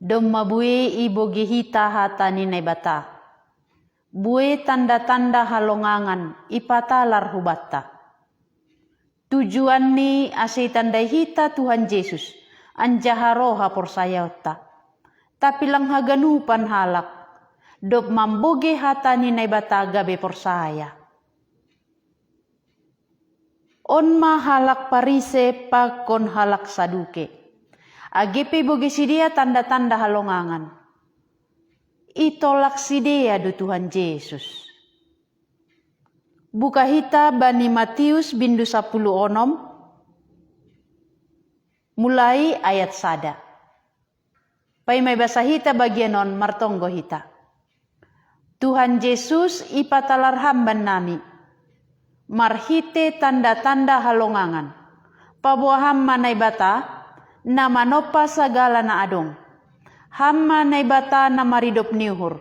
Domma bue ibo gihita hata ni bata. Bue tanda-tanda halongangan ipatalar hubatta. Tujuan ni ase tandai hita Tuhan Yesus anjaharoha porsayaota. Tapi lang haganupan halak. Dop mamboge hata ni bata gabe porsaya. On mahalak parise pakon halak saduke. Agepe boge sidia tanda-tanda halongangan. Itolak sidia do Tuhan Yesus. Buka hita bani Matius bindu 10 onom. Mulai ayat sada. Pai may basa hita bagian on martonggo hita. Tuhan Yesus ipatalar hamban nami. Marhite tanda-tanda halongangan. Pabuaham manay bata. Na manopa sagala na adong. Hamma na bata na maridop niuhur.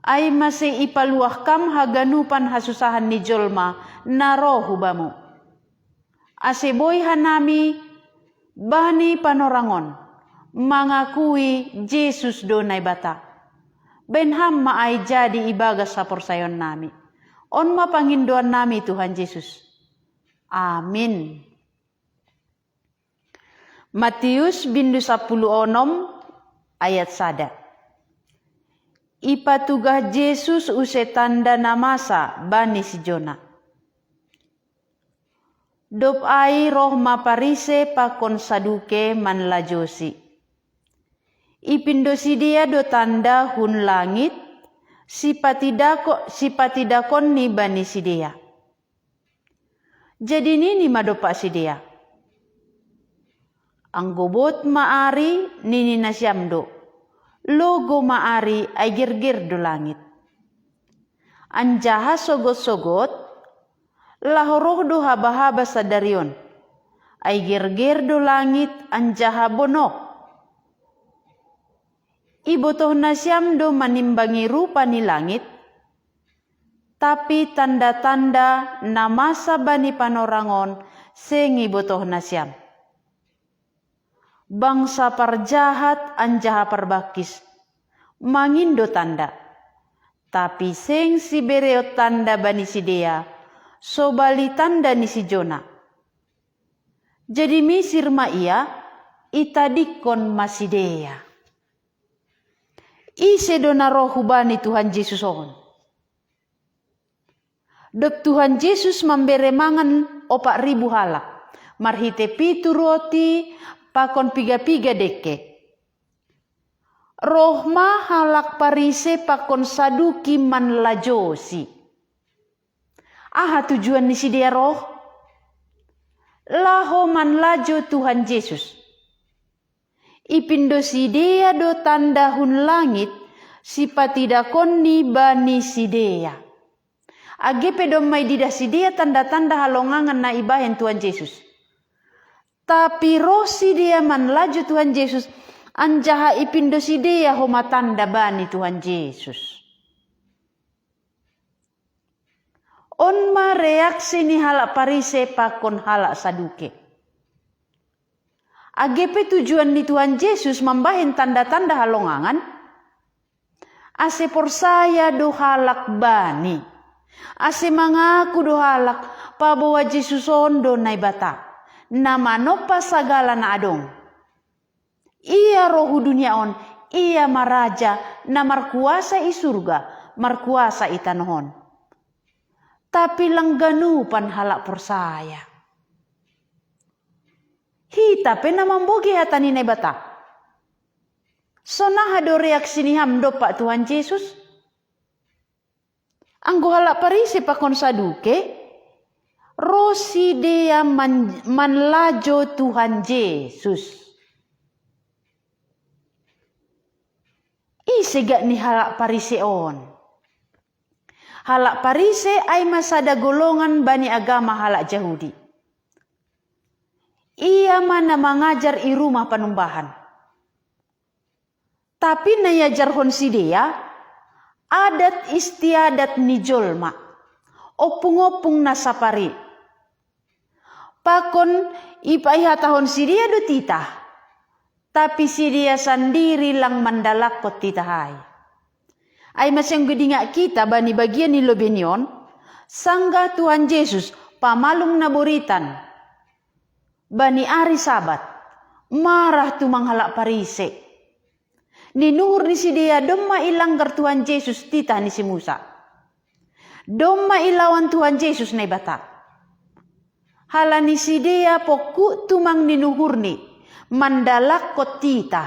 Ay masih ipaluah kam haganupan hasusahan ni jolma na rohu bamu. Ase boy hanami bani panorangon. Mangakui Jesus do na bata. Ben hamma ay jadi ibagas sa porsayon nami. On mapanginduan nami Tuhan Yesus. Amin. Matius bindu 10 onom ayat sada. Ipatugah Yesus use tanda namasa bani si Jona. Dop ai roh maparise pakon saduke manlajosi. Ipindo si dia do tanda hun langit sipatidakon ni bani si dia. Jadi nini madopa si dia. Ang gobot maari nini nasyamdo. Logo maari ay girgir do langit. Anjaha sogot-sogot. Lahoroh do haba-haba sa darion. Ay girgir do langit anjaha bonok. Ibotoh nasyamdo manimbangi rupa ni langit. Tapi tanda-tanda namasa bani panorangon sengi botoh nasyam. Bangsa parjahat anjaha parbakis. Mangindo tanda. Tapi seng si bereo tanda bani si dia. Sobali tanda ni si Jona. Jadi misir ma ia. Itadikon masidea. Ise dona rohu bani Tuhan Yesus on. Dok Tuhan Yesus membere mangan 4.000 halak. Marhite 7 roti. Pakon piga-piga deke. Roh ma halak parise pakon saduki man lajosi. Aha tujuan ni si dia roh? Laho man lajo Tuhan Yesus. Ipindo si dia do tanda hun langit sipatidakon ni bani si dia. Agepe domai didah si dia tanda-tanda halongangan na ibahen Tuhan Yesus. Tapi roh si dia man laju Tuhan Yesus. Anjaha ipindo si dia homa tanda bani Tuhan Yesus. On ma reaksi ni halak parise pakon halak saduke. Agepe tujuan ni Tuhan Yesus membahin tanda-tanda halongangan. Ase porsaya do halak bani. Ase mangaku do halak pabawa Yesus ondo nai bata. Nama nopa sagala na adong. Ia rohu dunia on. Ia maraja na markuasa i surga. Markuasa i tanohon. Tapi langganupan halak persaya. Hita pena mambogi hatani na bata. So nahado reaksi ni hamdo Pak Tuhan Yesus. Anggo halak parise pakon saduke. Rosi dia manlajo Tuhan Yesus. Isegak ni halak parise on. Halak parise ay masada golongan bani agama halak Yahudi. Ia mana mengajar i rumah panumbahan. Tapi nayajarhon si dia adat istiadat ni jolma. Opung-opung nasapari. Pakon ipaihatahon si dia do titah. Tapi si dia sendiri lang mandalakot titahay. Ay masyang gudinga kita bani bagian ni Lobenion, sangga Tuhan Yesus pamalong naburitan, bani ari Sabat, marah tu manghalak parise. Ninuhur ni si dia doma ilanggar Tuhan Yesus tita ni si Musa. Doma ilawan Tuhan Yesus na ibata. Hala ni si dia poku tumang ninuhur ni, mandalakot tita,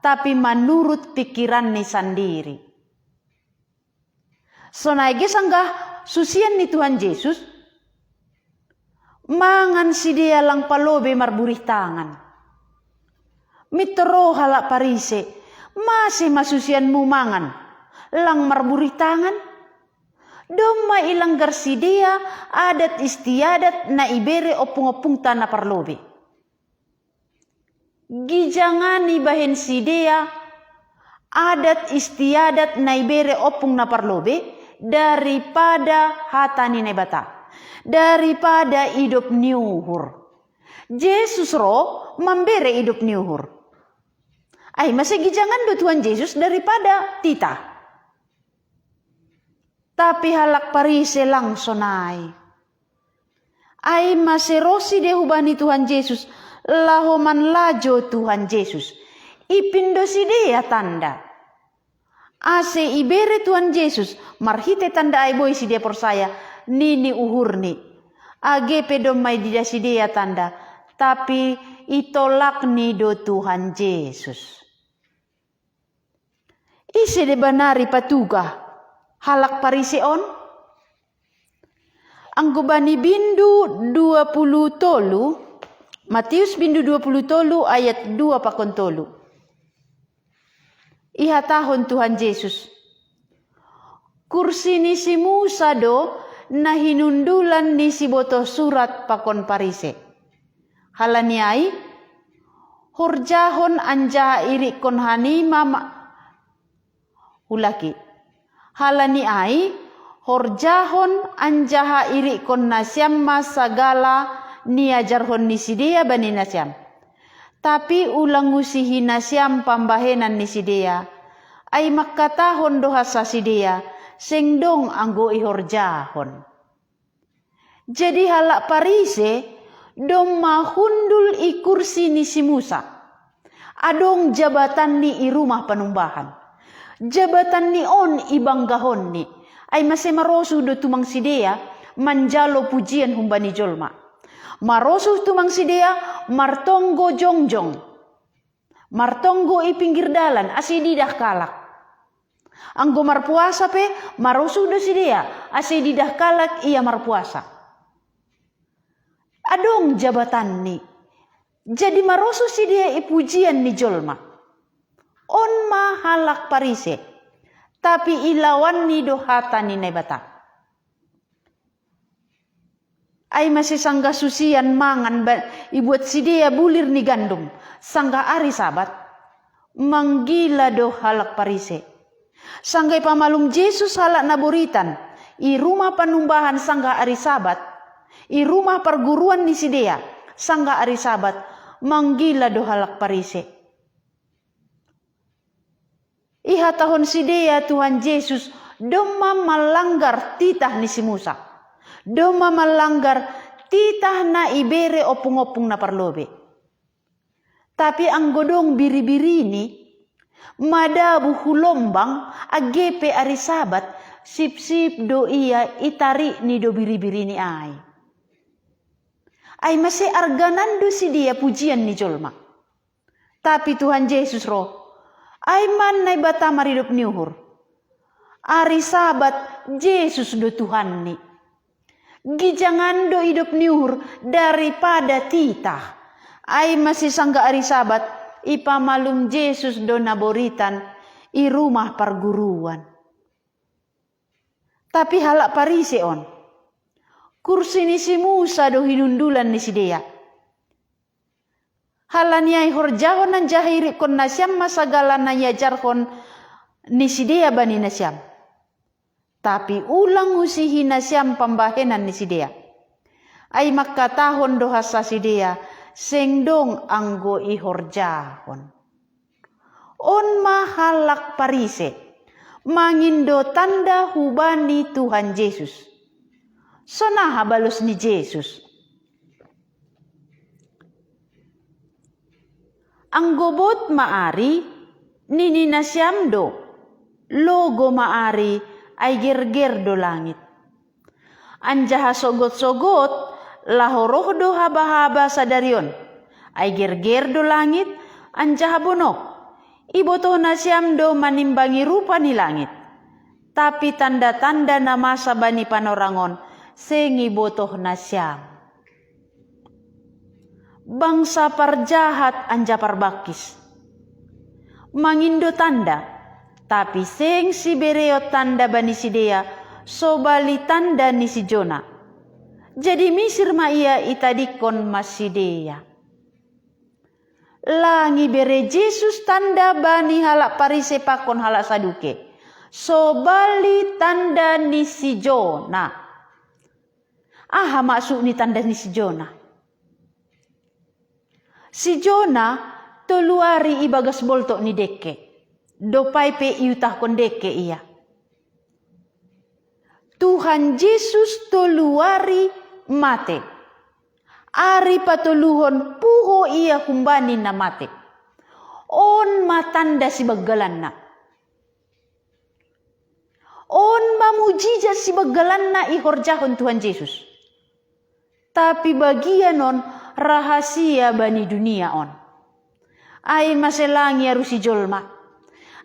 tapi menurut pikiran ni sendiri. So naige sangga susian ni Tuhan Yesus, mangan si dia lang palobe marburih tangan. Mitro halak parise, masih masusian mu mangan, lang marburih tangan. Doma ilanggar si dia adat istiadat na ibere opung-opung tanah parlobe. Gijangani bahen si dia adat istiadat na ibere opung na parlobe daripada hatani nebata, daripada hidup niuhur. Yesus ro memberi hidup niuhur. Ay masih gijangan do Tuhan Yesus daripada tita. Tapi halak parise lang sonay. Ay maserosi dehubani Tuhan Yesus, lahoman lajo Tuhan Yesus. Ipindo si dia tanda. Ase ibere Tuhan Yesus, marhite tanda ay boy si dia persaya, nini uhurni. Age pedomay dida si dia tanda, tapi itolak ni do Tuhan Yesus. Ise de banari patuga. Halak pariseon ang gubani bindu 20 tolu, Matius bindu 20 tolu ayat 2 pakon tolu. Ihatahon Tuhan Yesus, kursi ni si Musa do na hinundulan ni si boto surat pakon parise. Halaniai horjahon anja iri kon hanima ulaki. Halani ai horjahon anjaha iri kon nasyam masagala niajarhon ni sidia bani nasyam. Tapi ulang usihi nasyam pambahenan ni sidia ay makatahon doha sa sidia sengdong anggo ihorjahon. Jadi halak parise dong mahundul i kursi ni si Musa. Adong jabatan ni i rumah panumbahan. Jabatan ni on ibanggahon ni ay masih marosu do tumang sidea manjalo pujian humbani jolma. Marosu tumang sidea martonggo jongjong. Martonggo i pinggir dalan asididah kalak. Anggo marpuasa pe marosu do sidea asididah kalak ia marpuasa. Adong jabatan ni. Jadi marosu sidea i pujian ni jolma. On mahalak parise, tapi ilawan ni dohata ni nebata. Ay masih sangga susian mangan ibuat si dia bulir ni gandum, sangga ari Sabat, manggila do halak parise. Sangga pamalung Yesus halak naburitan, i rumah panumbahan sangga ari Sabat, i rumah perguruan ni si dia, sangga ari Sabat, manggila do halak parise. Iha tahun si dia Tuhan Yesus doma melanggar titah ni si Musa. Doma melanggar titah na ibere opung-opung na parlobe. Tapi ang godong biri-biri ni madabu hulombang agepe ari Sabat sip-sip do iya itari ni do biri-biri ni ay. Ay masih arganando si dia pujian ni jolma. Tapi Tuhan Yesus ro ay man na bata maridup niuhur. Ari Sabat Yesus do Tuhan ni. Gijangan do hidup niuhur daripada titah. Ay masih sangga ari Sabat ipamalum Yesus do naboritan i rumah perguruan. Tapi halak pariseon. Kursi ni si Musa do hinundulan ni si dia. Halaniai horjahon nan jahiri kon nasyam masagala na yajarhon ni si dia bani nasyam. Tapi ulang usihi nasyam pambahenan ni si dia. Ay makatahon doha sa si dia sengdong anggo ihorjahon. On mahalak parise, mangindo tanda hubani Tuhan Yesus. Sonaha balos ni Yesus. Ang gobot maari, nininasyamdo, logo maari ay gergerdo langit. Anjaha sogot-sogot, lahorohdo haba-haba sa daryon, ay gergerdo langit, anjaha bonok. Iboto na siyamdo manimbangi rupa ni langit. Tapi tanda-tanda na masa bani panorangon, sengi botoh na siyam. Bangsa parjahat anja parbakis. Mangindo tanda, tapi seng si bereo tanda bani si Dea, sobali tanda ni si Jona. Jadi misir ma ia itadikon mas si Dea. Langi bere Jesus tanda bani halak parise pakon halak saduke. Sobali tanda ni si Jona. Aha maksud ni tanda ni si Jona? Si Jona toluari ibagas boltok ni deke. Dopai pe iutah kon deke ia. Tuhan Yesus toluari mate. Ari patuluhon puho ia kumbani na mate. On matanda si bagalan na. On mamujijat si bagalan na ihorjahon Tuhan Yesus. Tapi bagian on rahasia bani dunia on. Ay maselangi arusi jolma.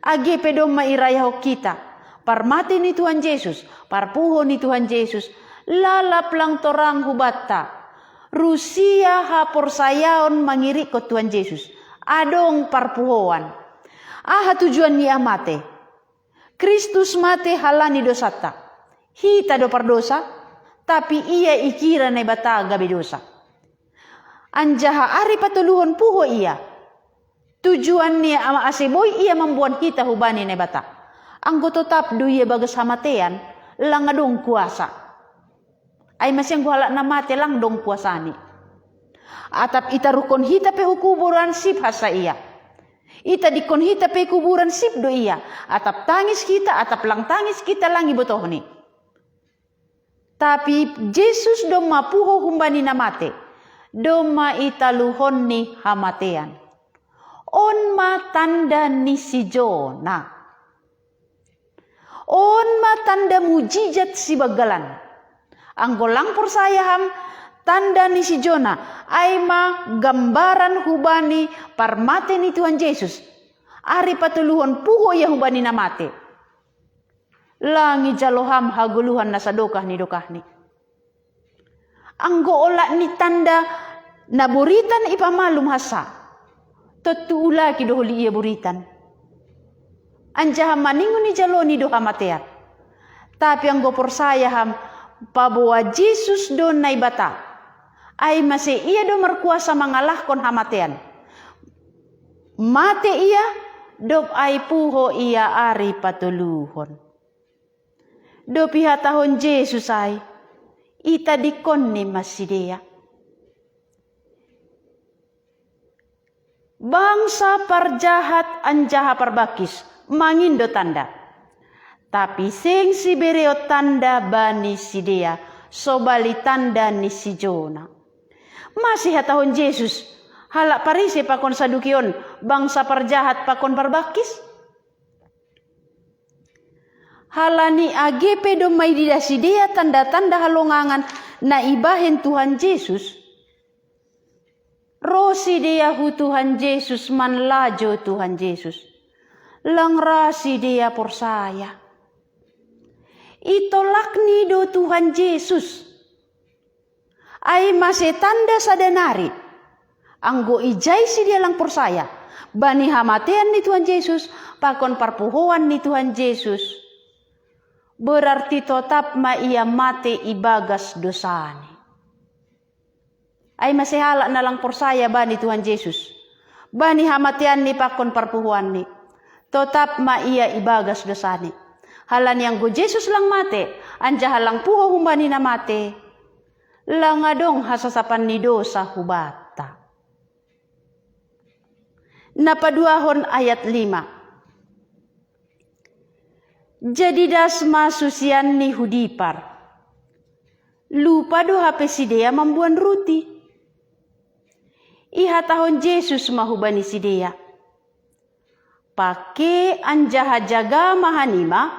Age pedom mairayaho kita. Parmati ni Tuhan Yesus. Parpuho ni Tuhan Yesus. Lalap lang torang hubatta. Rusia hapor sayaon mangiri ko Tuhan Yesus. Adong parpuhoan. Aha tujuan ni amate. Kristus mate halani dosata. Hita do pardosa. Tapi ia ikira na bataga bedosa. Anjaha ari patuluhon puho ia. Tujuan niya ama aseboy ia membuat kita hubani na bata. Anggo tetap do ia bagas hamatean lang adong kuasa. Ay masyang guhala na mate lang dong kuasani. Atap itarukon hita pe hukuburan sip hasa iya. Ita dikon hita pe kuburan sip do iya. Atap tangis kita, atap lang tangis kita lang ibotoh ni. Tapi Jesus do mapuho humbani na mate. Do maitaluhon ni hamatean. On matanda ni si Jona. On matanda mujizat si bagalan. Ang golang persayaham tanda ni si Jona ay gambaran hubani parmate ni Tuhan Yesus. Ari patuluhon puho ya hubani na mate. Langi jaloham haguluhan na sa dokah ni. Ang goola ni tanda na buritan ipamalum hasa. Tutula ki dohuli ia buritan. Anjaham maningon ni jalo ni doha mateat. Tapi ang gopor sayaham pabawa Jesus do na ibata. Ay masih ia do merkuasa mengalahkan hamatean. Mate ia dop ay puho ia ari patuluhon. Do pihatahon Jesus ay ita dikon ni masidea. Bangsa parjahat anjaha parbakis mangindo tanda. Tapi sing si bereo tanda bani sidea sobali tanda ni si Jona. Masih hatahon Jesus halak parise pakon sadukion bangsa parjahat pakon parbakis. Halani agepe do may didasidea tanda-tanda halongangan na ibahen Tuhan Yesus. Rosi dia hu Tuhan Yesus manlajo Tuhan Yesus. Langrasi dia por saya. Itolak ni do Tuhan Yesus. Ay masih tanda sadanari. Anggo ijay si dia lang por saya. Bani hamatean ni Tuhan Yesus. Pakon parpuhuan ni Tuhan Yesus. Berarti tetap ma ia mate ibagas dosani. Ay masih halak na lang por saya bani Tuhan Yesus. Bani hamatian ni pakon parpuhuan ni. Tetap ma ia ibagas dosani. Halan yang go Jesus lang mate. Anja halang puho humbani na mate. Langadong hasasapan ni dosa hubata. napaduahon ayat 5. Jadi das masusian ni hudipar. Lupa do hape sidea membuan ruti. Iha tahun Yesus mahubani sidea. Pake anjaha jaga mahanima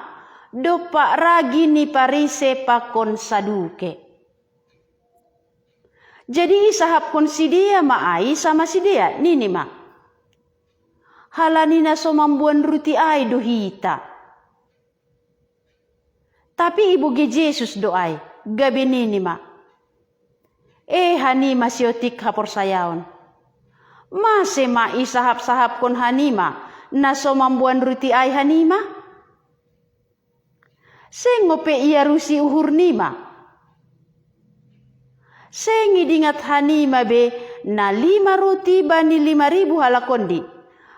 dopa ragi ni parise pakon saduke. Jadi isahap kon sidea maai sama sidea nini ma. Halanina so membuan ruti ai do hita. Tapi ibu ge Yesus doai gabe nini ma. Hanima siotik hapor sayaon. Mase ma isahap-sahap kon hanima na so membuan ruti ai hanima. Sengope ia rusi uhur nima. Sengi dingat hanima be na 5 roti bani 5.000 halakondi.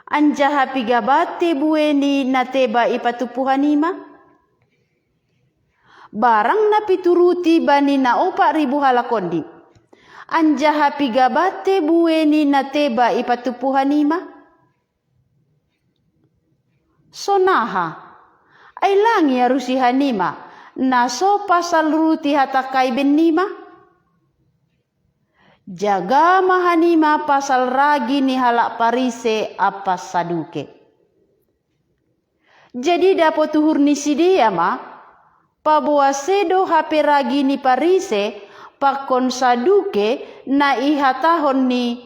Anjaha pigabate bueni na teba ipatupu hanima. Barang na pituruti bani na 4.000 halakondi. Anjaha pigabate bueni na teba ipatupu hanima. Sonaha ay langi arusi hanima na so pasal ruti hatakai benima. Jaga mahanima pasal ragi ni halak parise apa saduke. Jadi dapat tuhur ni sidea ma, pabuah sedo hape ragi ni parise pakon saduke na ihatahon ni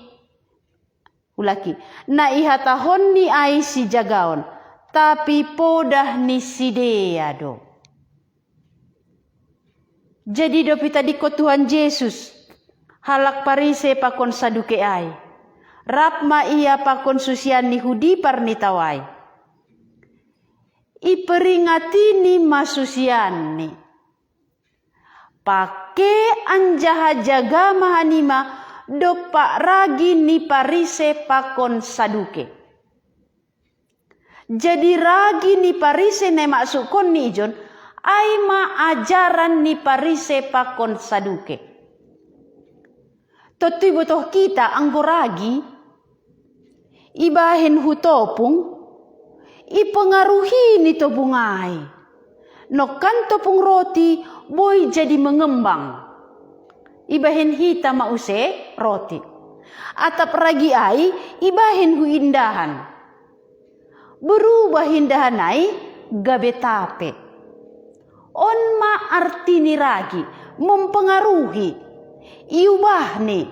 ulaki. Na ihatahon ni ai si jagaon, tapi podah ni sidea do. Jadi do pita diko Tuhan Yesus. Halak parise pakon saduke ai. Rapma ia pakon susian ni hudipar ni tawai. Iperingati ni masusian ni. Pake anjaha jaga mahanima dopak ragi ni parise pakon saduke. Jadi ragi ni parise ne maksukon ni ijon. Ai ma ajaran ni parise pakon saduke. Totu botoh kita anggoragi, ibahin hutopung, ipengaruhi ni tobungai. Nokan topung roti, boy jadi mengembang. Ibahin hita mause roti. Atap ragi ai, ibahin hu indahan. Berubah indahan ai, gabe tape. On ma arti ni ragi, mempengaruhi. Iubah nih.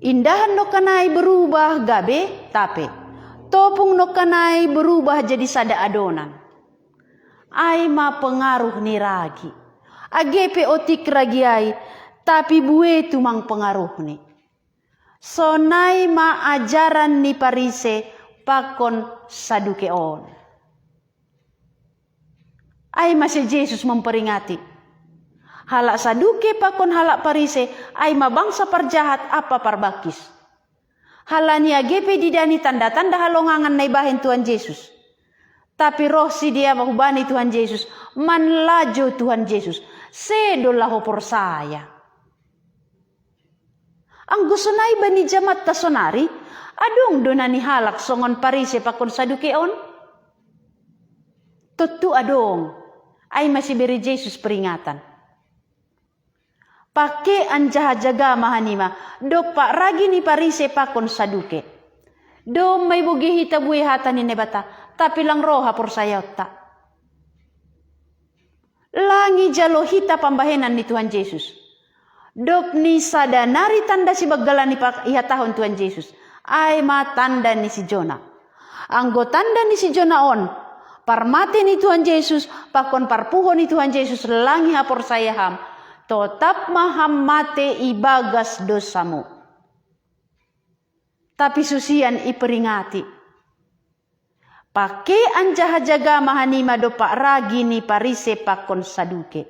Indahan no kanai berubah gabe tape. Topung no kanai berubah jadi sada adonan. Ai ma pengaruh ni ragi. Agepe otik ragi ai. Tapi bue tu mang pengaruh ni. Sonai ma ajaran ni parise pakon sadukeon. Ai masih Yesus memperingati. Halak saduke pakon halak parise ai mabangsa parjahat apa parbakis. Halania gepe didani tanda-tanda halongangan na ibahin Tuhan Yesus. Tapi roh si dia mahubani Tuhan Yesus. Manlajo Tuhan Yesus. Sedolah hopor saya. Ang gusto na iba ni jamat tasonari. Adong donani halak songon parise pakon sadukeon. Tutu adong. Ay masih beri Yesus peringatan. Pake anjaha jaga mahanima. Dopak ragi ni parise pakon saduke. Do may bugi hita buhe hata ni nebata. Tapi lang roha por sayota. Langi jalo hita pambahenan ni Tuhan Yesus. Dok ni sadanari tanda si bagalan ni ihatahon Tuhan Yesus. Ay ma tanda ni si Jona. Anggo tanda ni si Jona on. Parmati ni Tuhan Yesus. Pakon parpuho ni Tuhan Yesus. Langi hapor sayaham. Tetap maham mate ibagas dosamu. Tapi susian iperingati. Pake anjaha jaga mahanima dopak ragi ni parise pakon saduke.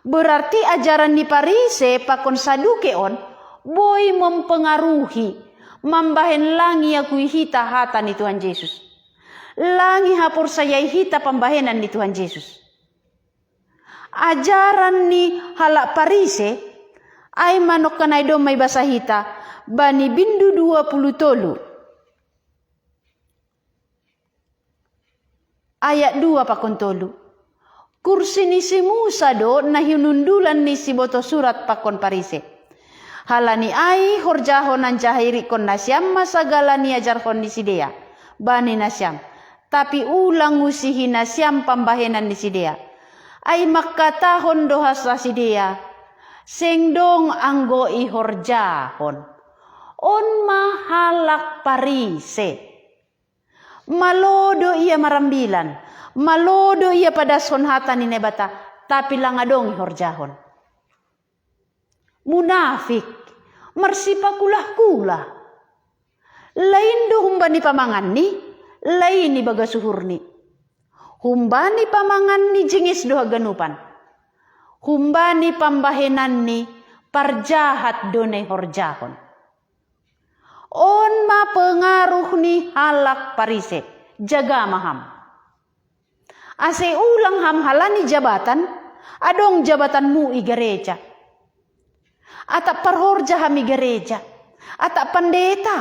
Berarti ajaran ni parise pakon saduke on. Boy mempengaruhi. Mambahen langi aku hita hata ni Tuhan Yesus. Langi hapor saya hita pambahenan ni Tuhan Yesus. Ajaran ni halak parise ay manok kanay do may basahita bani bindu 20 tolu Ayat 2 pakontolu. Kursi ni si Musa do na hinundulan ni si boto surat pakon parise. Halani ai horjahon nan jahiri kon nasyam masagala ni ajarhon ni sidea. Bani nasyam. Tapi ulang usihi nasyam pambahenan ni sidea. Ay makatahon doha sa sidea. Sengdong anggo ihorjahon. On mahalak parise. Malodo ia marambilan. Malodo ia pada sonhata ni nebata. Tapi langadong ihorjahon. Munafik. Marsipakulah-kulah. Lain do humbani pamangan ni. Lain ni baga suhur ni. Humbani pamangan ni jengis doha ganupan. Humbani pambahenan ni parjahat done horjahon. On ma pengaruh ni halak parise. Jaga maham. Ase ulang ham halani jabatan. Adong jabatanmu i gereja. Atak parhorja hami gereja. Atak pendeta.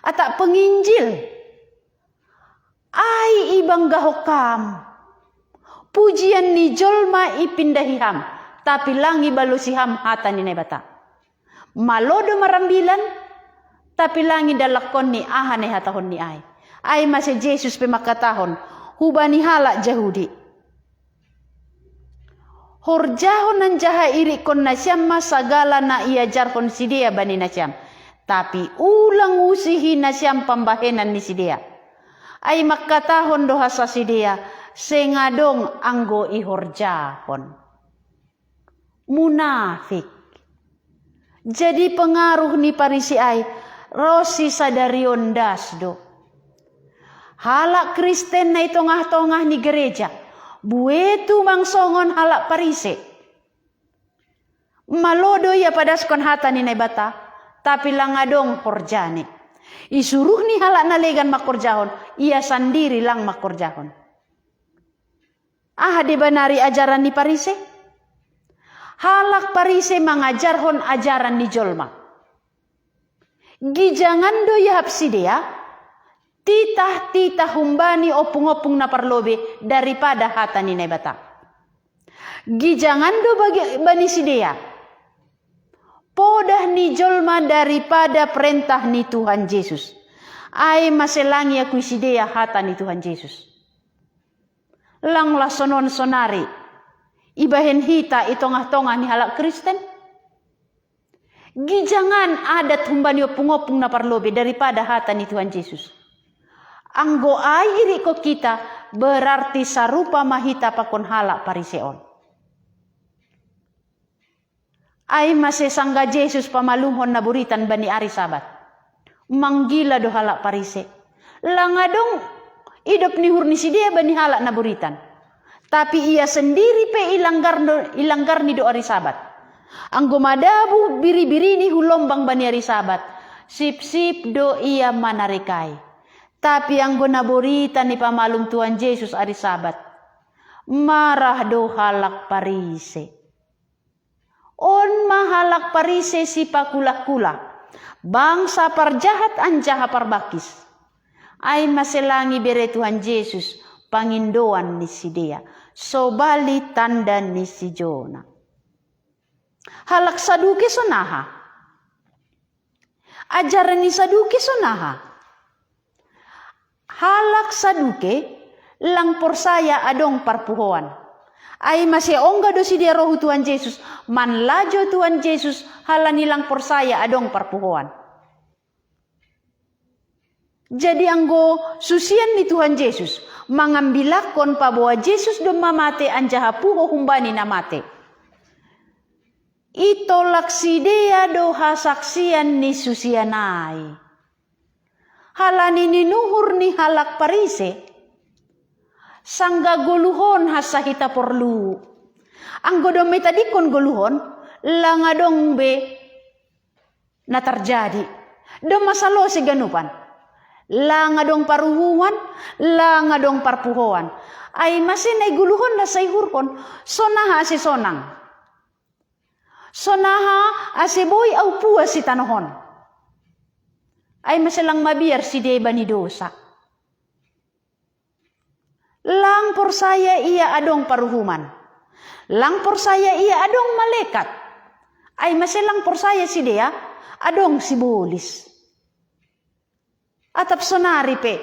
Atak penginjil. Ai ibang gahokam. Pujian ni jolma ipindahiham. Tapi langi balusiham hata ni nebata. Malodo marambilan. Tapi langi dalakon ni ahane hatahon ni ay. Ay masih Jesus pemakatahon. Hubani halak Jahudi. Horjahon nan jaha iri kon nasyam masagala na iajarhon sidea bani nasyam. Tapi ulang usihi nasyam pambahenan ni sidea. Ay makatahon doha sa sidea. Sengadong anggo ihorjahon. Munafik. Jadi pengaruh ni parisi ay. Rosi sadarion dasdo. Halak Kristen na itongah-tongah ni gereja. Buetu mangsongon halak parise. Malodo ia padaskon hata ni nebata. Tapi langadong horjane. Isuruh ni halak nalegan makorjahon. Ia sendiri lang makorjahon. Ah di banari ajaran ni parise. Halak parise mengajarhon ajaran ni jolma. Gijangan do yahap sidea, titah humbani opung-opung na parlobe daripada hata ni nebata. Gijangan do bani sidea, podah ni jolma daripada perintah ni Tuhan Yesus. Ay maselangi aku sidea hata ni Tuhan Yesus. Langlah sonon sonari, ibahen hita itongah-tongah ni halak Kristen. Gijangan adat humbani opung-opung na parlobe daripada hata ni Tuhan Yesus. Anggo ay iri ko kita berarti sarupa mahita pakon halak pariseon. Ay masesangga Yesus pamalunghon na buritan bani ari sabat. Manggila do halak parise. Langadong idop ni hurni sidea bani halak na buritan. Tapi ia sendiri pe ilanggar ni do ari sabat. Ang gumadabu biri-biri ni hulombang bani ari sabat. Sip-sip do ia manarikai. Tapi ang gunaborita ni pamalum Tuhan Yesus ari sabat. Marah do halak parise. On mahalak parise si pakulah-kulah. Bangsa parjahat anjaha parbakis. Ay maselangi bere Tuhan Yesus pangindoan ni sidea. Sobali tanda ni si Jona. Halak Saduki sonaha. Ajaran ni Saduki sonaha. Halak Saduki lang porsaya adong parpuhoan. Ay masih ongga do si dia rohu Tuhan Yesus. Manlajo Tuhan Yesus halanilang porsaya adong parpuhoan. Jadi anggo susian ni Tuhan Yesus. Mengambilakon pa bahwa Yesus do mamate anjaha puho humbani na mate. Itolak sidea doha saksian ni susianai. Halani ninuhur ni halak parise. Sangga goluhon hasahita porlu. Ang godome tadi kon goluhon. Langadong be na terjadi. Do masalo si ganupan. Langadong paruhuan. Langadong parpuhoan. Ay masin ay guluhon na say hurhon. Sonaha si sonang. Sonaha aseboy au pua si tanohon. Ay masalang mabiyar si deba ni dosa. Lang persaya ia adong paruhuman. Lang persaya ia adong malaikat. Ay maselang persaya si dia adong si bolis. Atap sonari pe.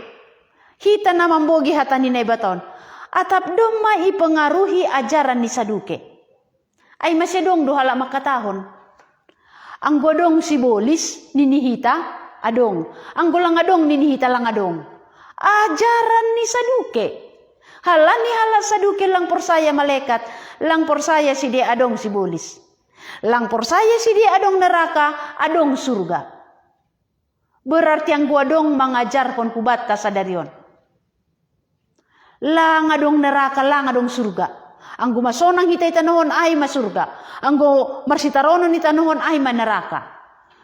Hita na mambogi hata ni Nebaton. Atap dong maipengaruhi ajaran ni Saduke. Ay masyadong dohala makatahon. Ang godong si bolis ninihita adong. Ang golang adong ninihita lang adong. Ajaran ni Saduke. Halani halat Saduke lang persaya malaikat, lang persaya si dia adong si bolis. Lang persaya si dia adong neraka, adong surga. Berarti ang guadong mangajar kon kubat ta sadarion. Lang adong neraka, lang adong surga. Ang gumasonang hitay tanuhon ay masurga. Ang marsitaronon ni tanuhon ay maneraka.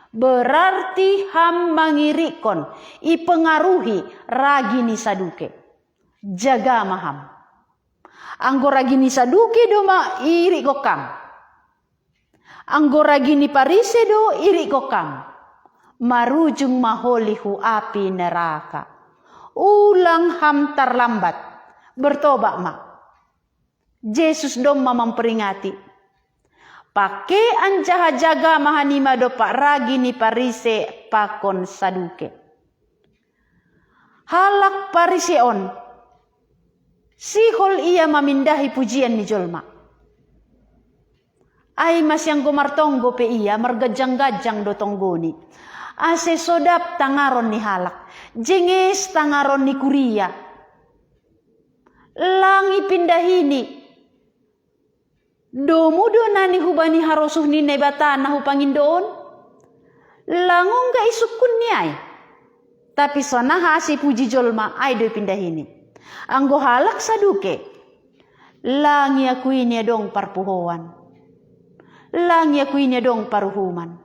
Berarti ham mangirikon, ipengaruhi ragi ni Saduke. Jaga maham. Anggo ragi ni Saduke do ma iri kokam. Anggo ragi ni Parise do iri kokam. Marujung maholihu api neraka. Ulang ham terlambat. Bertobat ma. Yesus do memperingati. Pake anjaha jaga mahanima do pak ragi ni Parise pakon Saduke. Halak Pariseon. Sihol ia memindahi pujian ni jolma. Ay masyang gumartonggo pe ia margajang-gajang do tonggoni. Ase sodap tangaron ni halak. Jenges tangaron ni kuria. Langi pindahini. Domudo nani hubani harosuh ni nebatan na hupangindoon. Langong ga isukun ni ay. Tapi sonaha si puji jolma ay do pindahini. Anggo halak Saduke, langi aku ini dong parpuhoan. Langi aku ini dong paruhuman.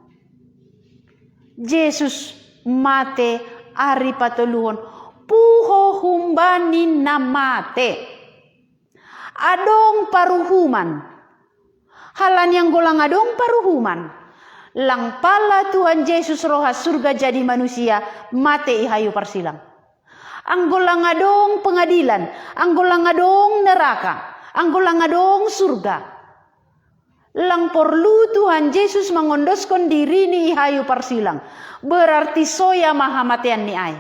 Yesus mate ari patuluhon, puho humbani na mate. Adong paruhuman. Halan yang golang adong paruhuman. Lang pala Tuhan Yesus roha surga jadi manusia, mate ihayu parsilang. Anggolang adong pengadilan, anggolang adong neraka, anggolang adong surga. Lang perlu Tuhan Yesus mengondoskan diri ni ihayu parsilang. Berarti soya mahamatian ni ay.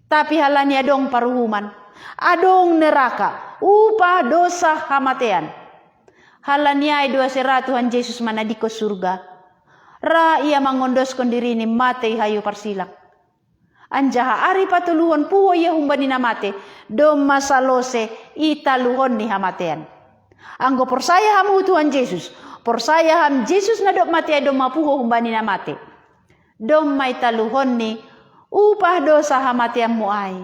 Tapi halani adong paruhuman, adong neraka, upah dosa hamatian. Halani ay dua sera Tuhan Yesus manadiko surga. Ra ia mengondoskan diri ni mate ihayu parsilang. Anjaha ari patuluhon puho ia humbani namate dom masalose italuhon ni hamatean. Anggo persaya hamu Tuhan Yesus, persaya ham Yesus na dok mate dom mapuho humbani namate. Dom maitaluhon ni upah dosa hamatean mu ay.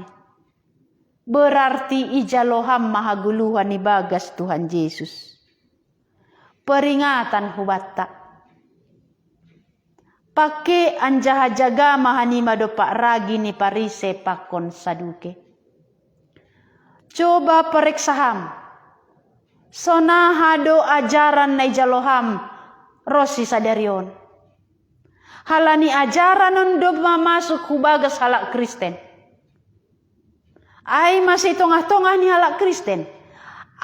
Berarti ijaloham mahaguluhan ni bagas Tuhan Yesus. Peringatan hubatta. Pake anjaha jaga mahanima do pak ragi ni Parise pakon Saduke. Coba periksaham. Sonaha do ajaran na ijaloham rosi sadarion. Halani ajaran undo mamasuk hubagas halak Kristen. Ay masih tongah-tongah ni halak Kristen.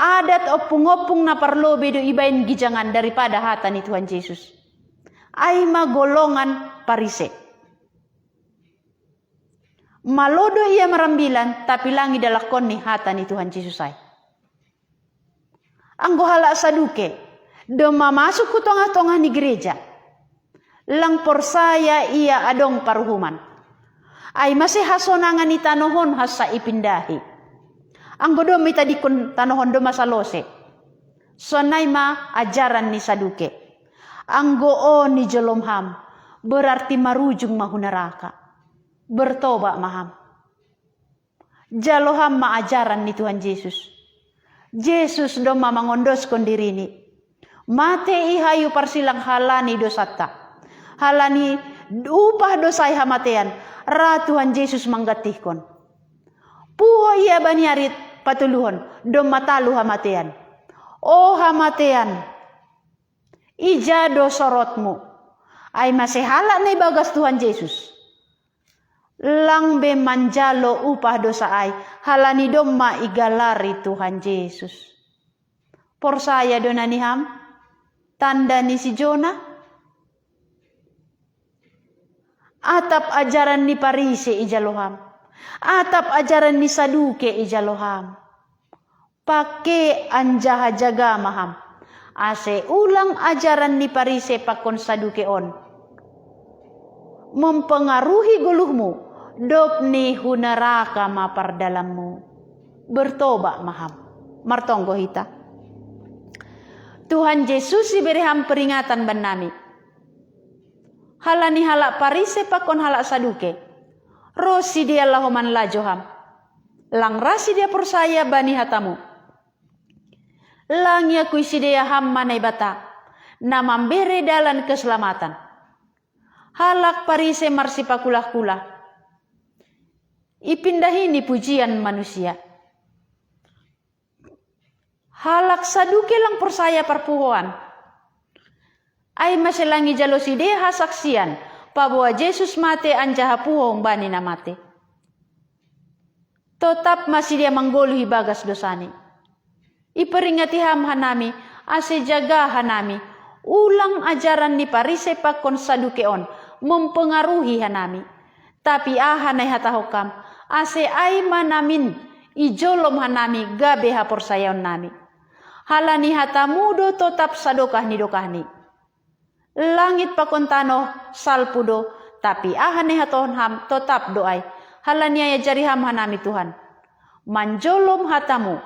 Adat opung-opung na parlobe do ibain gijangan daripada hata ni Tuhan Yesus. Ay magolongan Parise. Malodo ia merambilan, tapi langi dalakon ni hata ni Tuhan Yesus ay. Anggo halak Saduke, doma masuk ke tengah-tengah ni gereja. Lang persaya ia adong paruhuman. Ay masih hasonangan ni tanohon hasa ipindahi. Anggo domi tadi kun tanohon doma salose. Sonay ma ajaran ni Saduke. Anggo ni jolomham berarti marujung mahunaraka. Bertobat maham. Jaloham maajaran ni Tuhan Yesus. Yesus doma mangondoskan diri ni. Mate ihayu parsilang halani dosata. Halani upah dosai hamatean. Ra Tuhan Yesus manggatihkon. Puho ia baniarit patuluhon. Doma talu hamatean. Oh hamatean. Ija do sorotmu. Ay masih halak na bagas Tuhan Yesus. lang be manjalo upah dosa ay, halani domma igalari Tuhan Yesus. Porsaya dona niham, tanda ni si Jona, atap ajaran ni Parise ijaloham, atap ajaran ni Saduke ijaloham, pake anjaha jaga maham, ase ulang ajaran ni Parise pakon Saduke on, mempengaruhi guluhmu, dop ni hunaraka mapar dalammu, bertobat maham, martonggo hita. Tuhan Yesus iberiham peringatan benami. Halani halak Parise pakon halak Saduke. Rosi dia lahoman lajoham. Lang rasi dia persaya bani hatamu. Lang ya kuisi dia ham manai bata. Na mambere dalan keselamatan. Halak Parise marsi pakulah-kulah. Ipindahini pujian manusia. Halak Saduke lang persaya perpuhoan. Ay maselangi jalosi dia hasaksian. Pabawa Yesus mate anjaha puhong bani na mate. Tetap masih dia menggoluhi bagas dosani. Iperingati ham hanami. Ase jaga hanami. Ulang ajaran ni Parise pakon Sadukeon. Mempengaruhi hanami. Tapi ahanay hatahokam. Ase ay manamin. Ijolom hanami gabe haporsayaon nami. Halani hatamudo tetap sadokah ni dokahni. Langit pakontano salpudo. Tapi ahane haton ham tetap doai. Halani ya jari ham hanami Tuhan. Manjolom hatamu.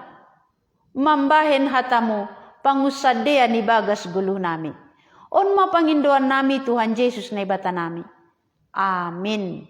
Mambahen hatamu. Pangusadea ni bagas guluh nami. On mapangindoan nami Tuhan Yesus na ibata nami. Amin.